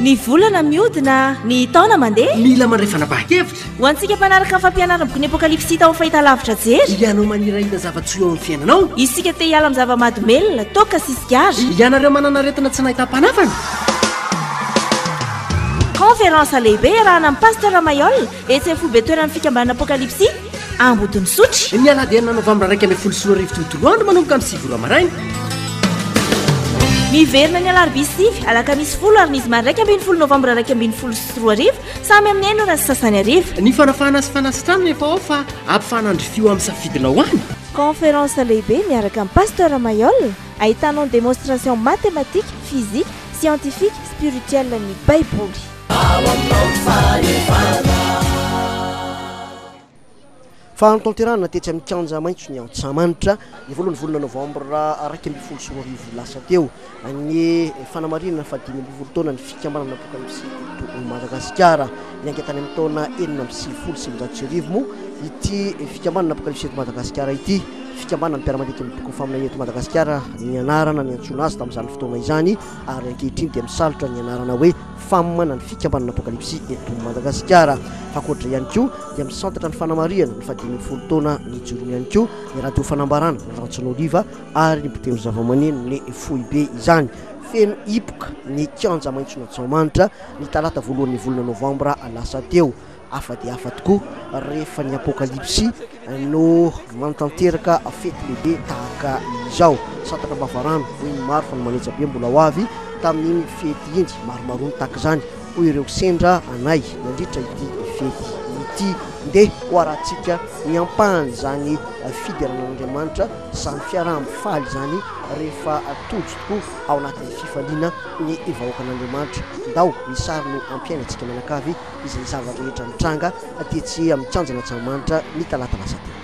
ny volana miodina ny taona mandeha mila mandray fanapahan-kevitra ho antsika mpanaraka fampianarana ny apokalipsy tao fahitalavitra jery ianao manirahina zava-tsoa eo amin'ny fiainanao isika te hiala amin'ny zava-mahadomelona toka sisikary ianareo mananaretina tsy nahita-panafana conférence lehibe arahana amin'ny pasteur Mayol etsy foibe toerana fikambanana apokalipsy ambodiny sotry ny alahady 9 novambra 1 manomboka amin'ny 7 maraina miverina ny alarobia alakamisy 10 ary nizy many 1 novambra 2023 samy amin'ny eno raha sy sasany ariva ny fanafahana sy fanasitrano nefa ao fa ampifanandrofio amin'ny safidina ho any conférence lehibe miaraka amin'ny pasteur Mayol ahitanao démonstration mathématique physique scientifique spirituelle ny baiboly fahantonterana tetry amin'ny kanja maintso ny antsamanitra ny voalohany volana novambra 2024 lasa teo ny fanamarinana fa 5 taona ny fikambanana apokalipsy to Madagasikara ny anketany amin'ny taona 1970 mo ity fikambanana apokalipsy to Madagasikara ity fikambanana mpiara-mandiky ny boky famina eto Madagasikara ny anarana ny antsoina azy tamin'izany fotoana izany ary ankehitriny dia misalotra ny anarana hoe famana ny fikambanana apokalipsy eto Madagasikara fakoatra ihany koa dia misantatra ny fanamariana ny 5 taona ny jorony ihany koa ny radio fanambarana ny Rantsin'Oliva ary ny mpitendry zava-maneno ny foibe izany feno ipoka ny kianja maintso n'Antsamanitra ny talata voalohan'ny volana novambra lasa teo afa dia afa tokoa rehefa ny apokalipsy no mantanteraka fety lehibe tahaka izao satatra bavarano hoe ny maro fa ny manetsa be mbola ho avy tamin'iny fety indy maromarony tahaka izany ho ireo sendra anay nandritra ity fety ity ndeha ho arahantsika ny ampahany zany fideranan'Andriamanitra samy fiaraha-mifaly zany rehefa atojo tokoa ao anatin'ny fifaliana ny vahoakan'Andriamanitra ndao misary no ampiainantsika manakavy izay zava-rehetra mitranga atetsy amin'ny kianjana Antsamanitra ny talata lasa teo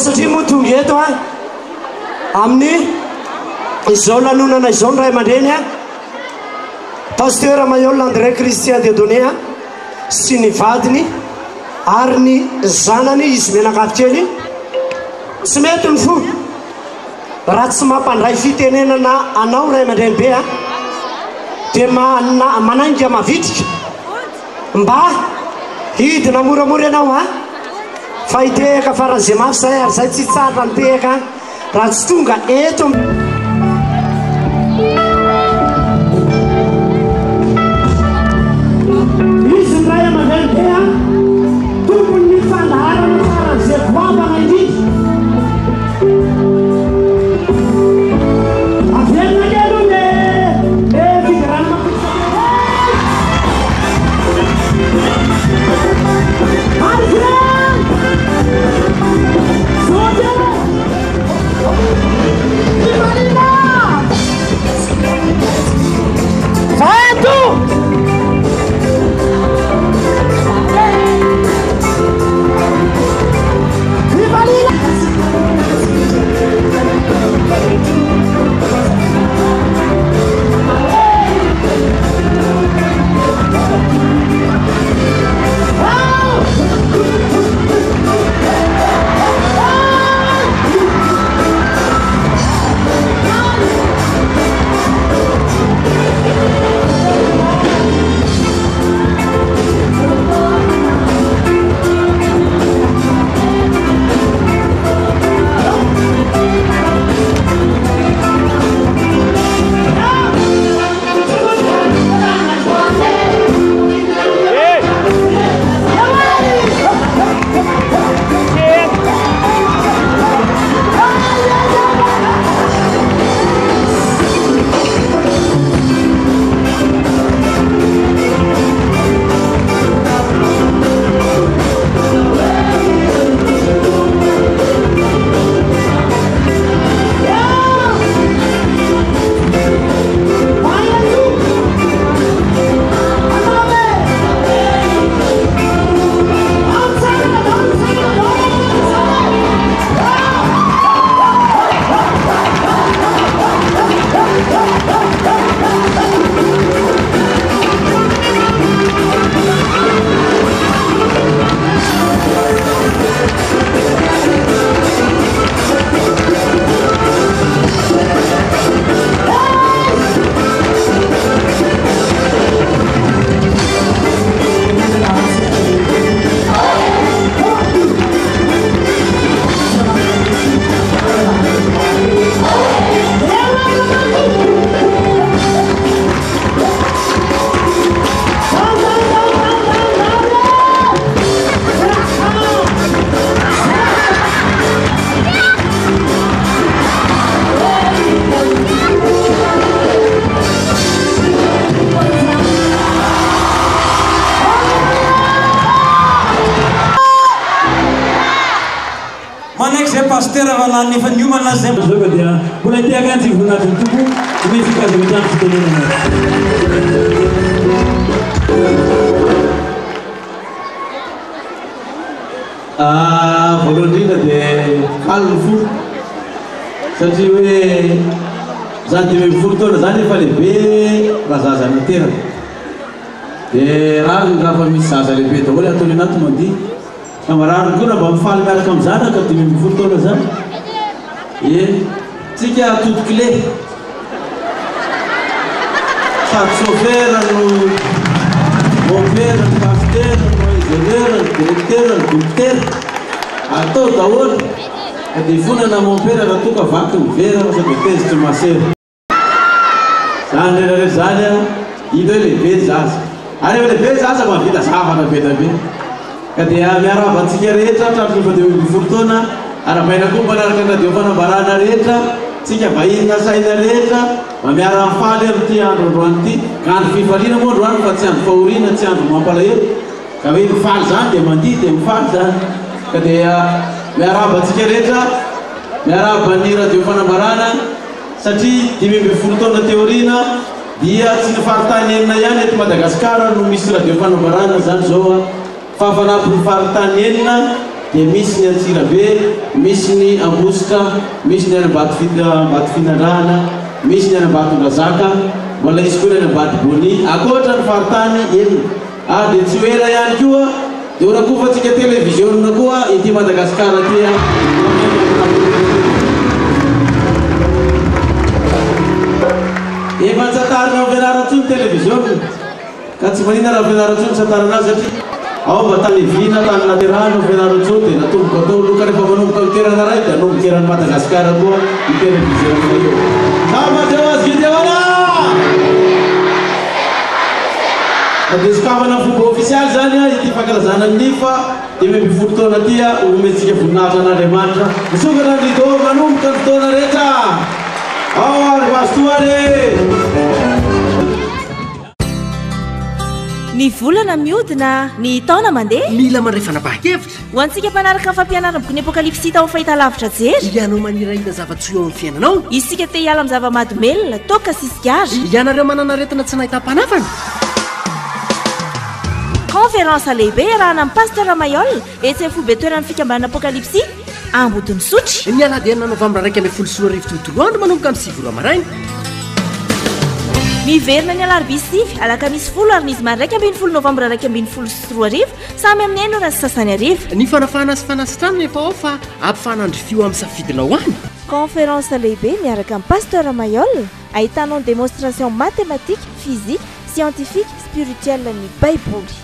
satria moa tonga eto amin'ny izao lanonana izao ny ray aman-dreny pasteur Mayol André Christian Dieudonné sy ny vadiny ary ny zanany izy menakavy kely tsy mety ny fo raha tsy mampandray fitenenana anao ray aman-dreny a dia manainga mavitrika mba hidina moramora ianao a fa hitehaka faran'izay mafy zay ary zay tsy tsara nitehaka raha tsy tonga eto izy ray aman-dreny a tompony ny fandaharana faran'izay voavana indrindra Nefa nyumana zay mbola dia mbola tiaka antsy voninahitra ny tompo misy kazamitany fitenenana voalohany indrindra dia kaliny fo satria hoe zany 2020 taona zany efa lehibe raha zaza nateraka dia rariny raha fa misy zaza lehibe daholo ataony anaty mandihy kamarariny koa raha mba mifaly miaraka amin'ny zanaka 2020 taona zany tsika toto-clé sady chauffeur no mompera ny pasteur no ingénieur ny directeur ny docteur atao daholo ka dia vonana mompera raha toka vaky ny vera sady tezitra masera zany rehetrarehetra zany a hita hoe lehibe zaza ary efa lehibe zaza mahavita zavana betabe ka dia miarahaba antsika rehetra hatramin'ny efa 2020 taona arabaina koa manaraka ny radio fanambarana rehetra tsika vahiny nasaina rehetra miara mifaly amin'ity andro androany ity ka andro fifaliana moa androany fa tsy andro fahoriana tsy andro mampalahelo ka hoe mifaly zany dia mandihy dia mifaly zany ka dia miarahaba antsika rehetra miarahaba ny radio fanambarana satria 2020 taona teoriana dia tsy ny faritany enina ihany eto Madagasikara no misy radio fanambarana zany zao fa fanapin'ny faritany enina dia misy ny Antsirabe, misy ny Ambositra, misy ny Anambato Finandrahana, misy ny Anambato Brazaka, mbola isy koa ny Anambato Boni, akoatra ny faritany enina dia tsy hoela ihany koa dia ora koa fa tsika televiziona koa ity Madagasikara ty télévision ka tsy manina raha fianaratsony sataranazy satria ao mba tany vina tany naterahano fianaratsony dia natomboka atao loka rehefa manomboka iterana ray dia anombokerany Madagasikara koa i télévision io samateo azy gidevala dia sokavana fomba ofisialy zany ity fankalazana nifa dia mety folo taona tya omentsika voninahitra an'Andriamanitra misokana ny lido manomboka ny fotoana rehetra ao ary masotoany ny volana miodina ny taona mandeha mila mandray fanapahan-kevitra ho antsika mpanaraka ny fampianarana boky ny apokalipsy tao fahita lavitra jery ianao manirahina zava-tsoa eo amin'ny fiainanao isika te hiala amin'ny zava-madomelona toka sisikazy ianareo manana retina tsy nahita-panafana conférence lehibe arahana amin'ny pasteur Mayol etsy amin'ny folobe toeran'ny fikambanana apokalipsy ambodiny sotry ny aladienina novambra 1 tontolo andro manomboka amin'ny 7 maraina miverina ny alarobia alakamisy 10 ary ny izy mary 1 novambra 2023 samy amin'ny enina sy sasany ariva ny fanafahana sy fanasitrano efa ao fa ampifanandro fio amin'ny safidinao any conférence lehibe miaraka amin'ny pasteur Mayol ahitanao ny démonstration mathématique physique scientifique spirituel ny baiboly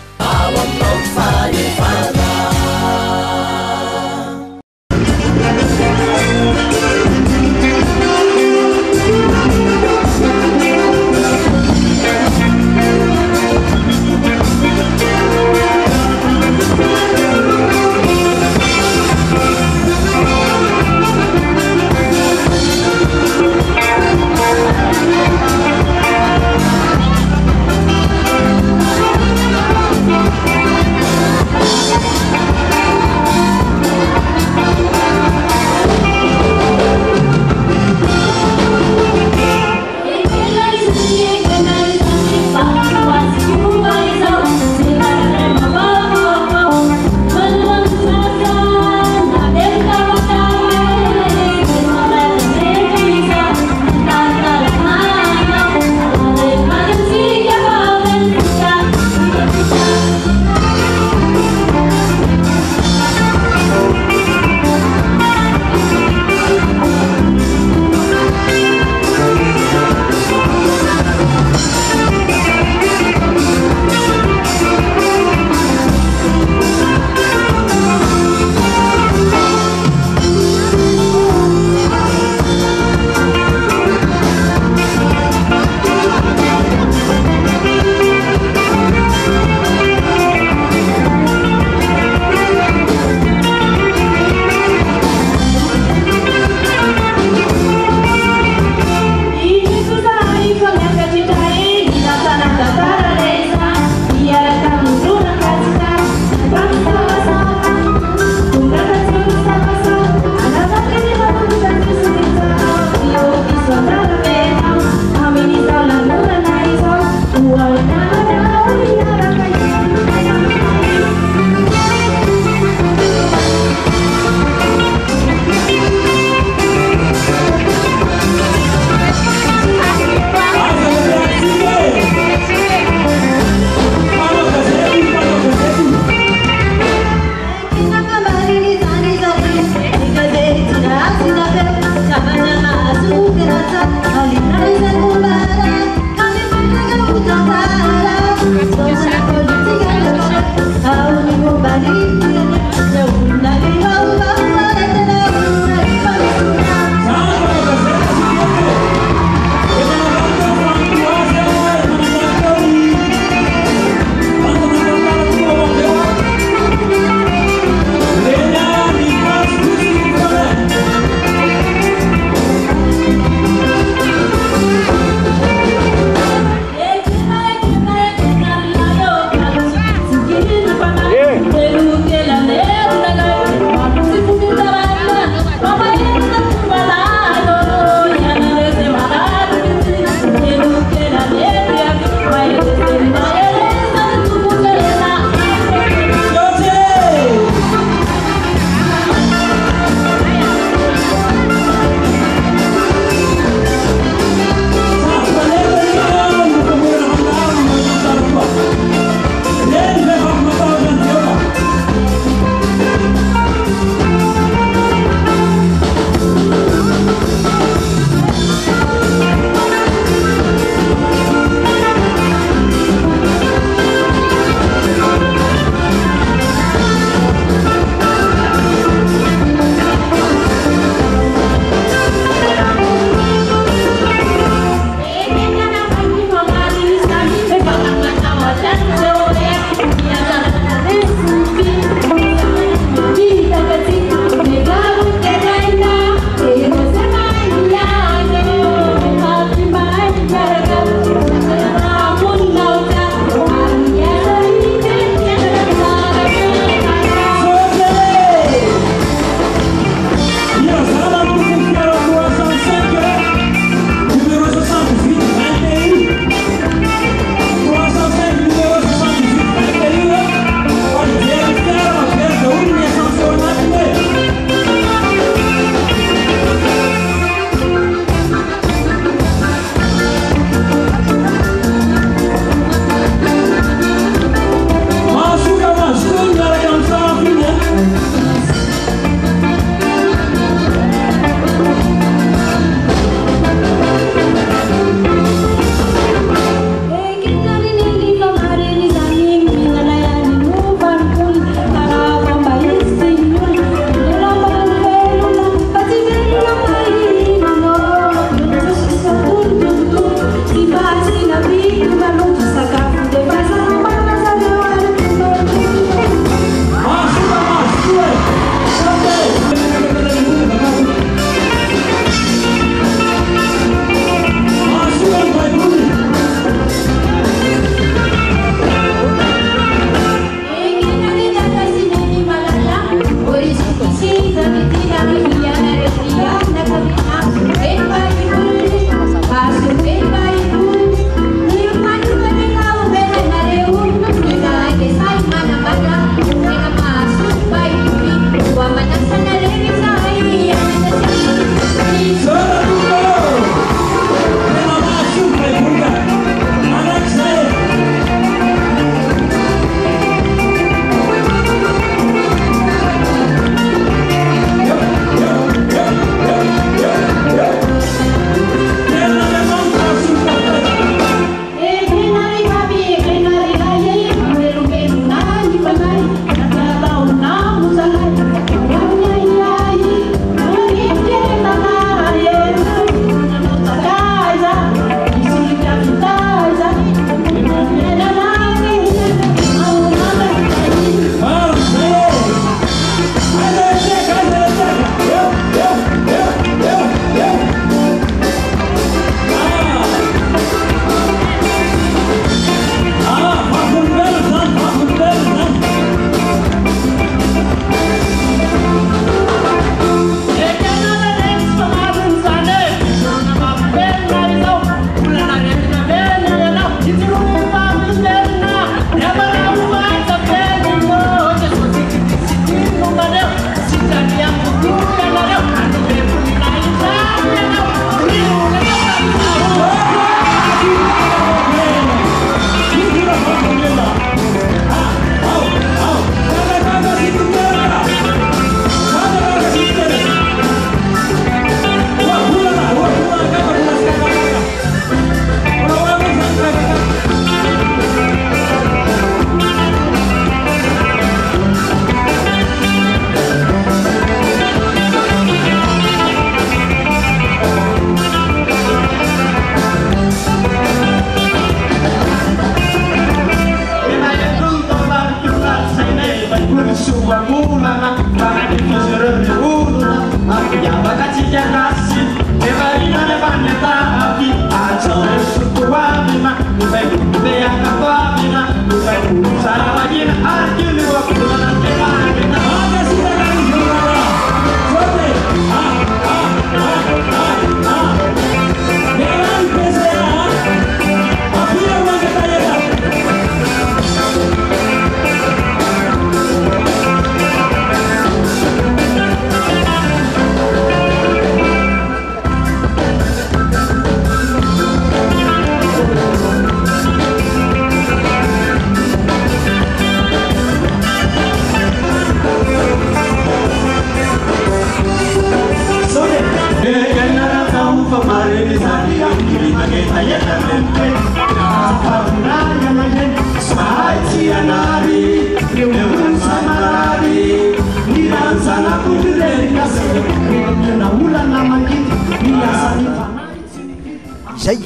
Izay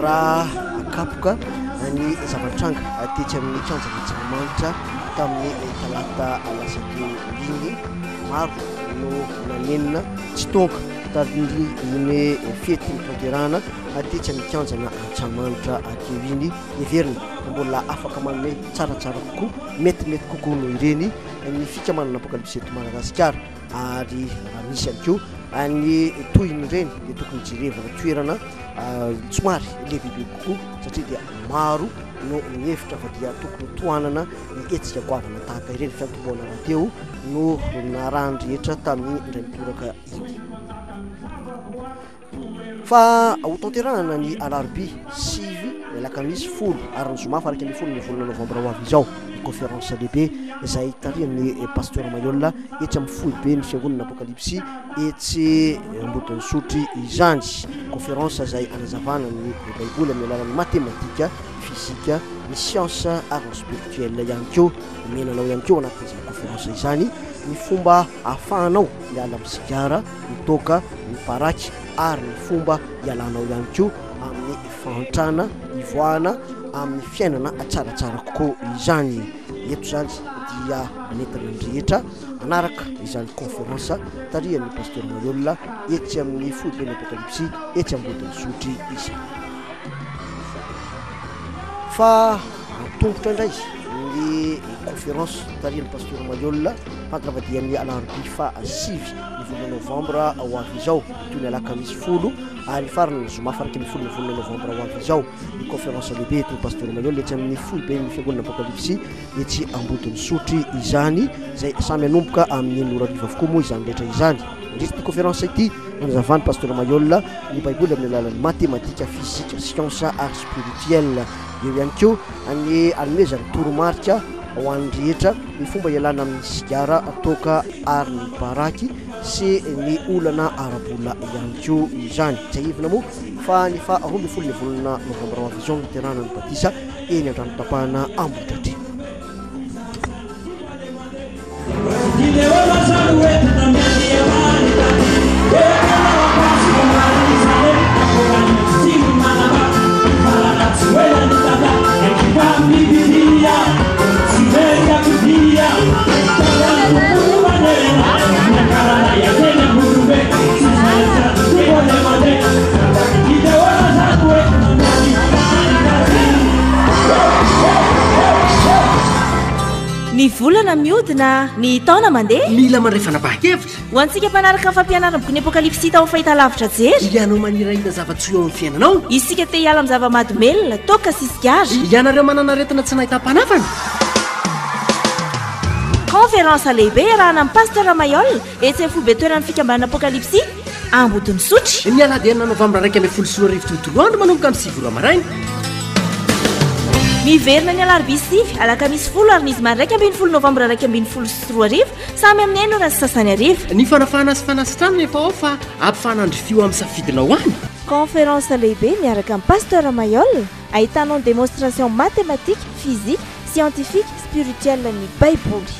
raha akapoka ny zavatranga atetsy amin'ny tranjanatsaramanitra tamin'ny talata lasakio igny maro no nanenina tsy tonga tamin'ny ny fety tanterahana atetsy amin'ny kianjana Antsamanitra ateo iny everina mbola afaka manome tsaratsara kokoa metimety kokoa no ireny ny fikamanana apokalypsy eto Madagasikara ary raha misy ihany koa any tohiny ireny dia tokony jerevana toerana somary lehibehibe kokoa satria dia maro no mihevitra fa dia tokony toanana ny etsika goavana tahaka ireny fiantomboana raha teo no narandrehetra tamin'ny indray mitoraka iny fa ho tanterahana ny alarobia 9 alakamisy 10 ary ny zoma fa 10 ny volana novambra ho avy izao ny conférence lehibe izay tarihan'ny pasteur Mayol etsy amin'ny foibe ny fiangonana apokalypsy etsy ambodin'ny sotry izany conférence izay anazavana ny baiboly amin'ny alalan'ny matematika fizika ny science ary spirituelle ihany koa menanao ihany koa anatin'izany conférence izany ny fomba ahafahanao miala amin'ny sigara mitoka ny paraky ary ny fomba ialanao ihany koa amin'ny fantrana ivoahana amin'ny fiainana tsaratsara kokoa izany eto zany dia nentina andrehetra anaraka izany conférence tarihan'ny pasteur Mayol etsy amin'ny foibe ny apokalypsy etsy ambodin'ny sotry izy fa tongotra indray ny conférence tarihan'ny pasteur Mayol fantaravadia alarobia fa 9 ny volana novambra ho avy izao toy ny alakamisy 10 ary farany zoma fa 10 ny volana novambra ho avy izao ny conférence lehibe toy pasteur Mayol etsy amin'ny foibe ny fiangonana apokalypsy etsy ambodin'ny sotry izany zay samy anomboka amin'ny norariva avokoa moa izany rehetra izany indrisy ty conférence ity nanazavany pasteur Mayol ny baiboly amin'ny alalan'ny matematika fizika science ary spirituelle eo ihany koa any anomezany toromarika ho an'ny rehetra ny fomba ialana amin'ny sigara toka ary ny baraky sy ny olana arabola ihany koa izany tsy ahivina moa fa ny fa 12 ny volana novambra ho avy izao ny terana ny batisa eny an-drano-tapahana Ambotratry ny volana miodina ny taona mandeha mila mandrefanapaha-kevitra ho antsika mpanaraka fampianarana ny apokalypsy tao fahita lavitra jery ianao manirahina zava-tsoa eo amin'ny fiainanao isika te hiala amin'ny zava-mahadomelona toka sisigara ianareo manana retina tsy nahita-panafana conférence lehibe arahana amin'ny pasteur Mayol etsy amin'ny foibe toerana fikambanana apokalypsy ambodin'ny sotry ny alahady 9 novambra 1 tontoloandro manomboka amin'ny 7 maraina miverina ny alarobia 9 alakamisy 10 ary ny izy many 1 novambra 1 samy amin'ny eno raha sy sasany ariva ny fanafahana sy fanasitrano efa ao fa ampifana androfio amin'ny safidinao any conférence lehibe miaraka amin'ny pasteur Mayol ahitanao démonstration mathématique physique scientifique spirituelle ny baiboly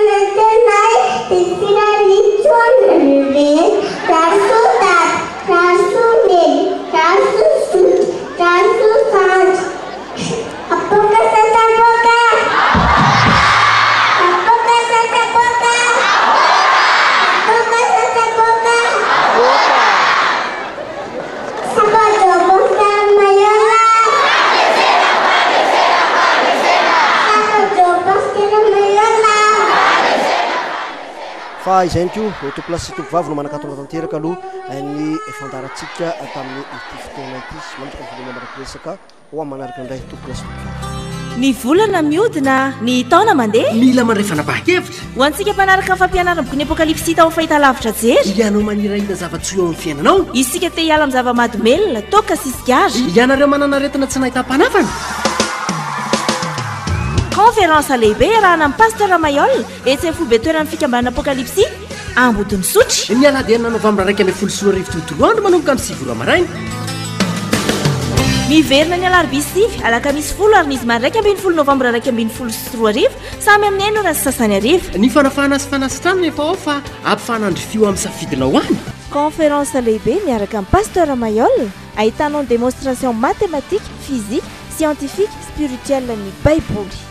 Thank you. fa izay ko toplace topovavy no manakatona tanteraka aloha ny fantaratsika tamin'ny ity fotoana ity mandraka volana marakiresaka ho manaraka indray toplace topovavy ny volana miodina ny taona mandeha mila mandray fanapahan-kevitra ho antsika mpanaraka fampianarana boky ny apokalipsy tao fahita lavitra jery ianao manirahina zava-tsy eo amin'ny fiainanao isika te hiala amin'ny zava-madomelona toka sisikary ianareo manana aretina tsy nahitam-panafana conférence lehibe arahana amin'ny pasteur Mayol etsy amin'ny foibe toerana fikambanana apokalipsy ambodiny sotry ny aladienina novambra 1 tontolo andro manomboka amin'ny 7 maraina miverina ny alarobia sivy alakamisy 10 ary nizy many 1 novambra 2013 samy amin'ny enina sy sasany arivo ny fanafahana sy fanasitrano nefa ao fa ampifanandrofio amin'ny safidinao any conférence lehibe miaraka amin'ny pasteur Mayol ahitanao démonstration mathématique physique scientifique spirituelle ny baiboly